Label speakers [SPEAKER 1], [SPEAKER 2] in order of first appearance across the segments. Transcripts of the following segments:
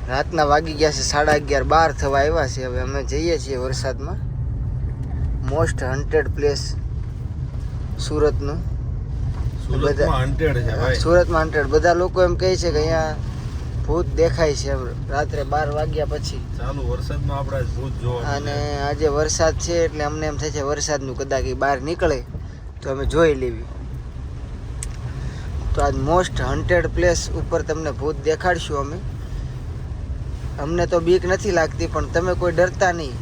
[SPEAKER 1] રાતના વાગી ગયા છે 11:30 12 થવા આવ્યા છે. હવે અમે જઈએ છીએ વરસાદમાં. મોસ્ટ હન્ટેડ પ્લેસ સુરતનું. સુરતમાં હન્ટેડ. બધા લોકો એમ કહે છે કે અહીંયા ભૂત દેખાય છે રાત્રે 12 વાગ્યા પછી.
[SPEAKER 2] ચાલુ વરસાદમાં આપણે ભૂત જોવા.
[SPEAKER 1] અને આજે વરસાદ છે એટલે અમને એમ થાય છે વરસાદનું કદાચ બહાર નીકળે તો અમે જોઈ લેવી. તો આજ મોસ્ટ હન્ટેડ પ્લેસ ઉપર તમને ભૂત દેખાડશું અમે. અમને તો બીક નથી લાગતી પણ તમે કોઈ ડરતા નહીં.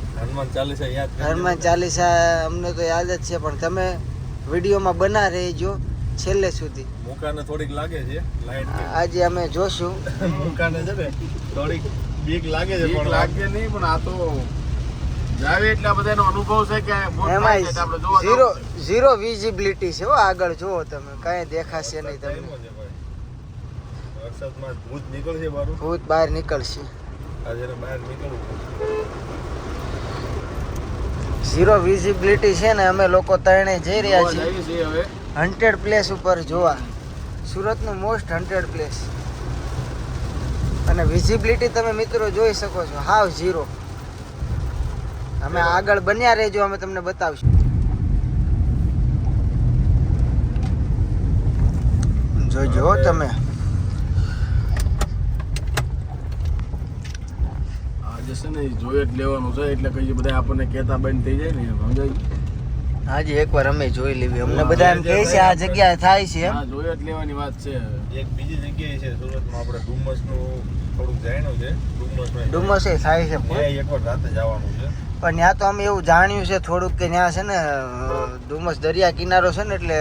[SPEAKER 1] હનુમાન ચાલીસા અમને તો યાદ જ છે પણ તમે વિડીયોમાં બના રહેજો છેલ્લે સુધી.
[SPEAKER 2] મુકાને થોડીક લાગે છે લાઈટ.
[SPEAKER 1] આજે અમે જોશું.
[SPEAKER 2] મુકાને છે ને થોડીક બીક લાગે છે પણ લાગે નહીં. પણ આ તો જાવે એટલા બધાનો અનુભવ છે કે
[SPEAKER 1] એમાં ઝીરો વિઝિબિલિટી છે. હો આગળ જુઓ તમે કાંઈ દેખાશે નહીં તમને.
[SPEAKER 2] વરસાદમાં ભૂત નીકળશે બારું.
[SPEAKER 1] ભૂત બહાર નીકળશે.
[SPEAKER 2] આજે બહાર નીકળવું.
[SPEAKER 1] ઝીરો વિઝિબિલિટી છે ને અમે લોકો ત્રણે જઈ રહ્યા છીએ
[SPEAKER 2] હવે
[SPEAKER 1] હન્ટેડ પ્લેસ ઉપર જોવા. સુરતનું મોસ્ટ હન્ટેડ પ્લેસ. અને વિઝિબિલિટી તમે મિત્રો જોઈ શકો છો હાવ ઝીરો. અમે આગળ બન્યા રહેજો અમે તમને બતાવશું. જોજો તમે.
[SPEAKER 2] આજે છે ને જોઈ જ લેવાનું છે એટલે કઈ બધા આપણને કહેતા બંધ થઈ જાય ને સમજાય.
[SPEAKER 1] આજે એકવાર અમે જોઈ લેવી. અમને બધા એમ કહે છે આ જગ્યાએ થાય છે.
[SPEAKER 2] હા જોઈ જ લેવાની વાત છે. એક બીજી જગ્યાએ છે સુરતમાં આપણે ડુમસનું થોડુંક જાણ્યું છે.
[SPEAKER 1] ડુમસ એ થાય છે
[SPEAKER 2] એકવાર રાતે જવાનું છે.
[SPEAKER 1] પણ ત્યાં તો અમે એવું જાણ્યું છે થોડુંક કે ત્યાં છે ને ડુમસ દરિયા કિનારો છે ને એટલે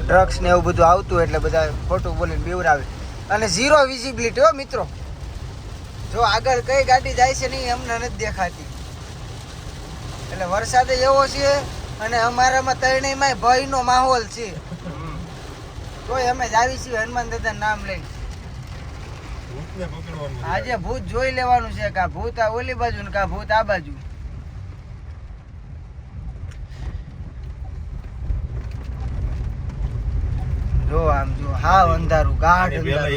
[SPEAKER 1] ડ્રગ્સ ને એવું બધું આવતું એટલે બધા ખોટું બોલીને બીવરાવે. અને ઝીરો વિઝિબિલિટી હો મિત્રો. જો આગળ કઈ ગાડી જાય છે નહીં અમને નથી દેખાતી. એટલે વરસાદ એવો છે અને અમારામાં ત્રણેયમાં ભયનો માહોલ છે. તોય અમે જ આવી છીએ હનુમાન દાદા નામ લઈને. આજે ભૂત જોઈ લેવાનું છે. કા ભૂત આ ઓલી બાજુ ને કા ભૂત આ બાજુ. જો આમ જો હાવ અંધારું ગાઢ અંધારું.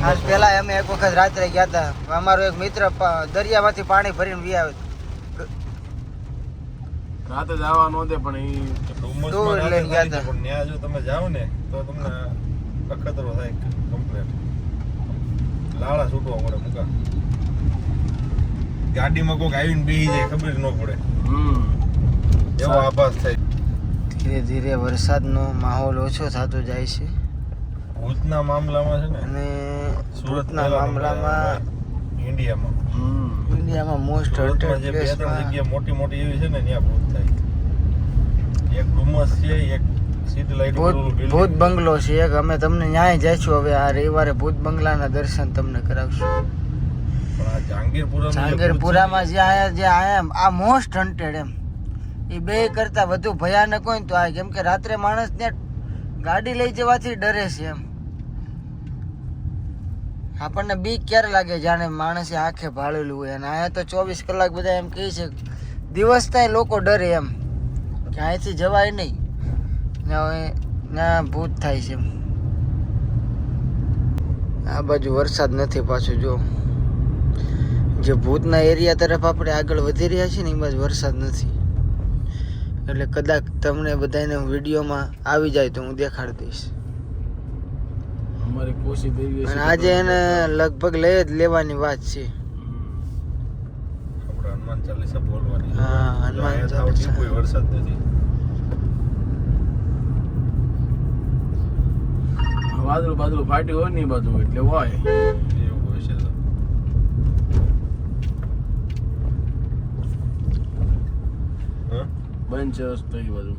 [SPEAKER 1] આજ પેલા અમે એક વખત રાત્રે ગયા હતા. અમારો એક મિત્ર દરિયામાંથી પાણી ભરીને વી આવે.
[SPEAKER 2] રાતે જવા નહોતે પણ
[SPEAKER 1] ટુ લઈને ગયા હતા.
[SPEAKER 2] પણ ત્યાં જો તમે જાઓ ને તો તમને અખતરો થાય કમ્પ્લીટ. લાળા છૂટવા પડે મુકા. ગાડીમાં કોઈક આવીને બેસી જાય ખબર ન પડે. એવો આભાસ થાય.
[SPEAKER 1] ધીરે ધીરે વરસાદનો માહોલ ઓછો થતો જાય છે.
[SPEAKER 2] ભૂતના મામલામાં છે ને
[SPEAKER 1] અને સુરતના મામલામાં ઇન્ડિયામાં મોસ્ટ હન્ટેડ પ્લેસમાં
[SPEAKER 2] જગ્યા મોટી મોટી એવી છે ને ત્યાં ભૂત થાય. એક ડુમસ છે એક સીધી લાઈટ
[SPEAKER 1] ભૂત બંગલો છે એક. અમે તમને ન્યાય જઈશું હવે આ રવિવારે ભૂત બંગલાના દર્શન તમને કરાવશું.
[SPEAKER 2] પણ આ
[SPEAKER 1] જહાંગીરપુરામાં જે આયા આ મોસ્ટ હન્ટેડ એમ એ બે કરતા વધુ ભયાનક હોય ને તો આ. કેમ કે રાત્રે માણસ ત્યાં ગાડી લઈ જવાથી ડરે છે એમ. આપણને બીક ક્યારે લાગે જાણે માણસે આંખે ભાળેલું હોય. અને અહીંયા તો 24 કલાક બધા એમ કહે છે દિવસ થાય લોકો ડરે એમ કે અહીંથી જવાય નહીં. ના ભૂત થાય છે. આ બાજુ વરસાદ નથી પાછું. જો જે ભૂતના એરિયા તરફ આપણે આગળ વધી રહ્યા છીએ ને એ બાજુ વરસાદ નથી. એટલે કદાચ તમને બધાને વિડીયોમાં આવી જાય તો હું દેખાડી દઈશ.
[SPEAKER 2] અમારી કોશિશ એવી
[SPEAKER 1] અને આજે એને લગભગ લઈ જ લેવાની વાત છે.
[SPEAKER 2] આપણે હનુમાન ચાલીસા બોલવાની.
[SPEAKER 1] હા હનુમાન ચાલીસા.
[SPEAKER 2] કોઈ વરસાદ નથી. વાદળું બાદળું ફાટ્યું હોય ને એ બાજુ એટલે હોય એવું હોય છે. બંધ છે રસ્તો એ બાજુ.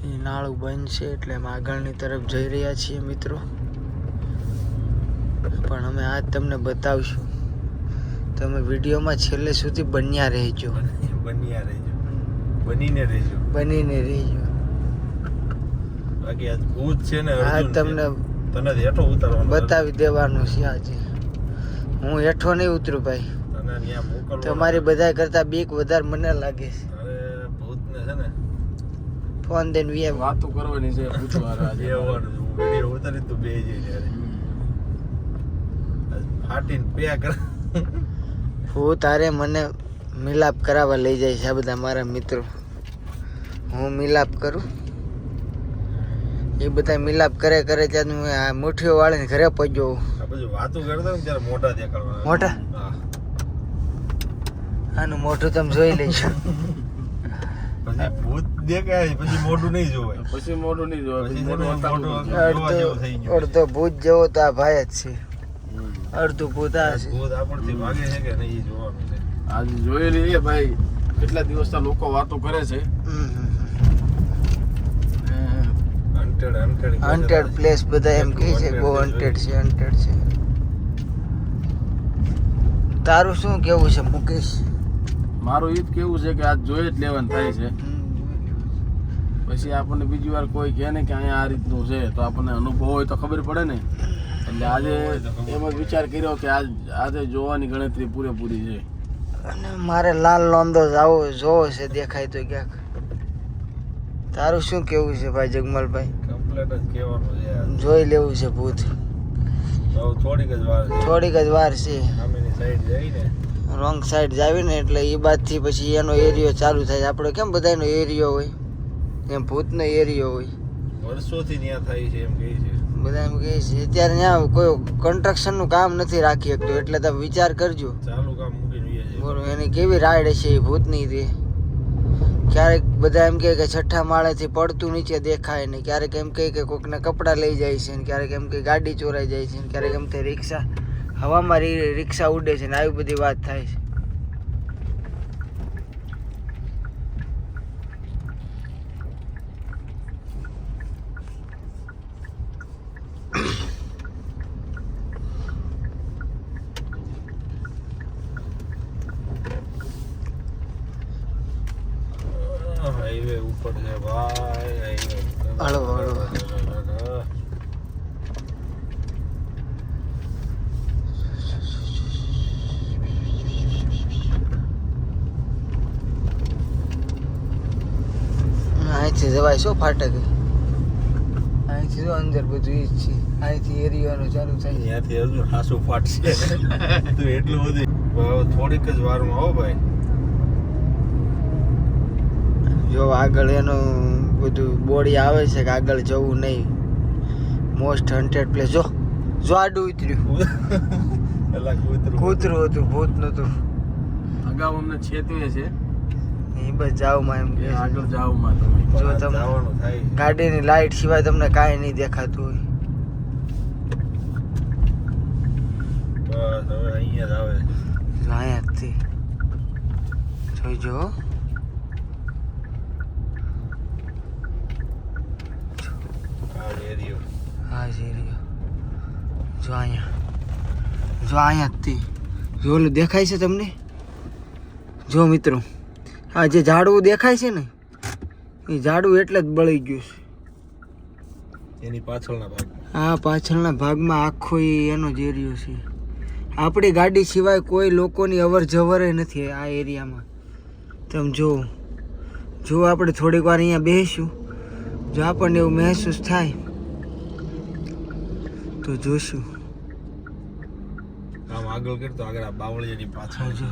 [SPEAKER 1] એ નાળું બંધ છે એટલે અમે આગળની તરફ જઈ રહ્યા છીએ મિત્રો. પણ અમે આજ તમને બતાવશું. તમે વિડીયોમાં છેલ્લે સુધી બન્યા રહેજો.
[SPEAKER 2] બનીને રહેજો. બાકી આજ ભૂત છે ને
[SPEAKER 1] આજ તમને
[SPEAKER 2] તને હેઠો ઉતારવાનું
[SPEAKER 1] બતાવી દેવાનું છે. આજે હું હેઠો નહીં ઉતરું ભાઈ. તમારી બધા કરતા બીક વધારે મને લાગે છે.
[SPEAKER 2] ભૂતને છે ને
[SPEAKER 1] ફોન દઈને
[SPEAKER 2] વાતો કરવાની છે. પૂછવા તરી તો બે જઈ ફાટીને પે કર
[SPEAKER 1] હું તારે મને મિલાપ કરાવવા લઈ જાય છે આ બધા મારા મિત્રો. હું મિલાપ કરું, એ બધા મિલાપ કરે ત્યાં હું આ મુઠ્ઠીઓ વાળીને ઘરે પહોંચ્યો.
[SPEAKER 2] આ બધું વાતો કરતા ને ત્યારે મોટા દેખાડવાના.
[SPEAKER 1] મોટા
[SPEAKER 2] હા.
[SPEAKER 1] આનું મોઢું તમે જોઈ લેજો.
[SPEAKER 2] પછી ભૂત દેખાય પછી મોઢું નહીં જોવાય. પછી મોઢું નહીં જોવાય. પછી મોઢું જોવા જેવું થઈ ગયું.
[SPEAKER 1] અડધો ભૂત જેવો તો આ ભાઈ જ છે, અડધું ભૂત આ છે.
[SPEAKER 2] ભૂત આપણથી ભાગે છે કે નહીં એ જોવાનું છે.
[SPEAKER 3] આજ જોયેલી એ ભાઈ કેટલા દિવસથી લોકો વાતો કરે છે.
[SPEAKER 1] હન્ટેડ પ્લેસ બધા એમ કહે છે, બહુ હન્ટેડ છે, હન્ટેડ છે. તારું શું કેવું છે મુકેશ?
[SPEAKER 3] મારું એ જ કેવું છે કે આજ જોઈ જ લેવાનું થાય છે. પછી આપણને બીજી વાર કોઈ કહે ને કે અહીંયા આ રીતનું છે તો આપણને અનુભવ હોય તો ખબર પડે ને. એટલે આજે એમ જ વિચાર કર્યો કે આજે જોવાની ગણતરી પૂરેપૂરી છે.
[SPEAKER 1] અને મારે લાલ લોંદો જોવો છે, દેખાય તો ક્યાંક. તારું શું કેવું છે ભાઈ જગમલભાઈ?
[SPEAKER 2] કમ્પ્લેટ જ કહેવાનું છે.
[SPEAKER 1] જોઈ લેવું છે ભૂત.
[SPEAKER 2] થોડીક જ વાર છે.
[SPEAKER 1] થોડીક જ વાર છે.
[SPEAKER 2] સામેની સાઈડ જઈને
[SPEAKER 1] રોંગ સાઈડ જાવી ને એટલે એ બાદથી પછી એનો એરિયો ચાલુ થાય. આપણે કેમ બધાનો એરિયો હોય એમ ભૂતનો એરિયો હોય.
[SPEAKER 2] વર્ષોથી ત્યાં થાય છે એમ કહે છે
[SPEAKER 1] બધા એમ કહે છે. અત્યારે ત્યાં કોઈ કન્સ્ટ્રક્શનનું કામ નથી રાખી શકતું, એટલે તમે વિચાર કરજો.
[SPEAKER 2] ચાલુ કામ મૂકીને વહી જાય.
[SPEAKER 1] બોલો એની કેવી રાઈડ હશે એ ભૂતની તે. ક્યારેક બધા એમ કહે કે છઠ્ઠા માળેથી પડતું નીચે દેખાય ને, ક્યારેક એમ કહે કે કોકના કપડાં લઈ જાય છે ને, ક્યારેક એમ કે ગાડી ચોરાઈ જાય છે ને, ક્યારેક એમ કે રિક્ષા હવામાં રિક્ષા ઉડે છે ને, આવી બધી વાત થાય છે.
[SPEAKER 2] હાઈવે ઉપર છે ભાઈ, હાઈવે
[SPEAKER 1] હળવો હળવો. અહીંથી જવાય શું ફાટક? અહીંથી જો અંદર બધું ઈ જ છે. અહીંથી એરિયાનું ચાલુ થાય.
[SPEAKER 2] ત્યાંથી હજુ હાસુ ફાટશે તો એટલું બધું થોડીક જ વારમાં હો ભાઈ.
[SPEAKER 1] જો આગળ એનું બધું બોડી આવે છે કે આગળ જવું નહીં, મોસ્ટ હન્ટેડ પ્લેસ. જો આડું ઉતર્યું.
[SPEAKER 2] પેલા
[SPEAKER 1] કૂતરું હતું, ભૂત નતું.
[SPEAKER 3] અગાઉ અમને છેતવે છે
[SPEAKER 1] એ બસ જાવમાં એમ
[SPEAKER 3] કે
[SPEAKER 1] કે
[SPEAKER 3] આગળ જાવમાં તમે.
[SPEAKER 1] જો તમે
[SPEAKER 2] જવાનું થાય.
[SPEAKER 1] ગાડીની લાઈટ સિવાય તમને કાંઈ નહીં દેખાતું હોય.
[SPEAKER 2] બસ હવે અહીંયા જ આવે.
[SPEAKER 1] જો અહીંયાથી જોઈજો.
[SPEAKER 2] આ એરિયો
[SPEAKER 1] હા છે રહ્યો. જો અહીંયાથી જો ઓલું દેખાય છે તમને? જો મિત્રો આ જે ઝાડવું દેખાય છે ને એ ઝાડવું એટલે જ બળી ગયું છે.
[SPEAKER 2] એની પાછળના ભાગ.
[SPEAKER 1] આ પાછળના ભાગમાં આખો એનો જ એરિયો છે. આપણી ગાડી સિવાય કોઈ લોકોની અવર જવર નથી આ એરિયામાં. તમે જો આપણે થોડીક વાર અહીંયા બેસીશું, જો આપણને એવું મહેસૂસ થાય તો જોશું.
[SPEAKER 2] આમ આગળ કરતો આગળ આ બાવળિયાની પાછળ છે.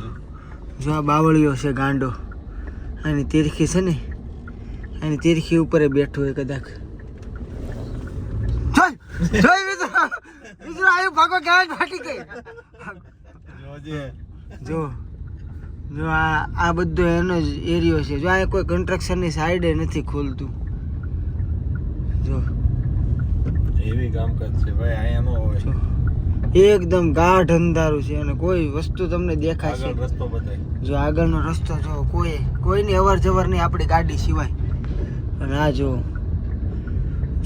[SPEAKER 1] જો આ બાવળીઓ છે ગાંડો, આની તીરખી છે ને, આની તીરખી ઉપર બેઠો હોય કદાચ. જોઈ મિત્રો આયુ ભાગો ગાય ફાટી ગઈ.
[SPEAKER 2] જોજે.
[SPEAKER 1] જો આ બધો એનો જ એરિયો છે. જો આ કોઈ કન્સ્ટ્રક્શનની સાઈડે નથી ખોલતું. જો
[SPEAKER 2] એવી કામકાજ છે ભાઈ, અહીંયા નો હોય.
[SPEAKER 1] એકદમ ગાઢ અંધારું છે અને કોઈ વસ્તુ તમને દેખાય
[SPEAKER 2] આગળ
[SPEAKER 1] છે.
[SPEAKER 2] રસ્તો બતાય.
[SPEAKER 1] જો આગળનો રસ્તો જો કોઈની અવર જવર નહીં આપણી ગાડી સિવાય. અને આ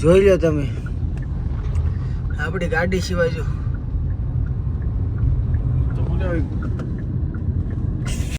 [SPEAKER 1] જોઈ લો તમે આપણી ગાડી સિવાય. જો
[SPEAKER 3] તો બોલે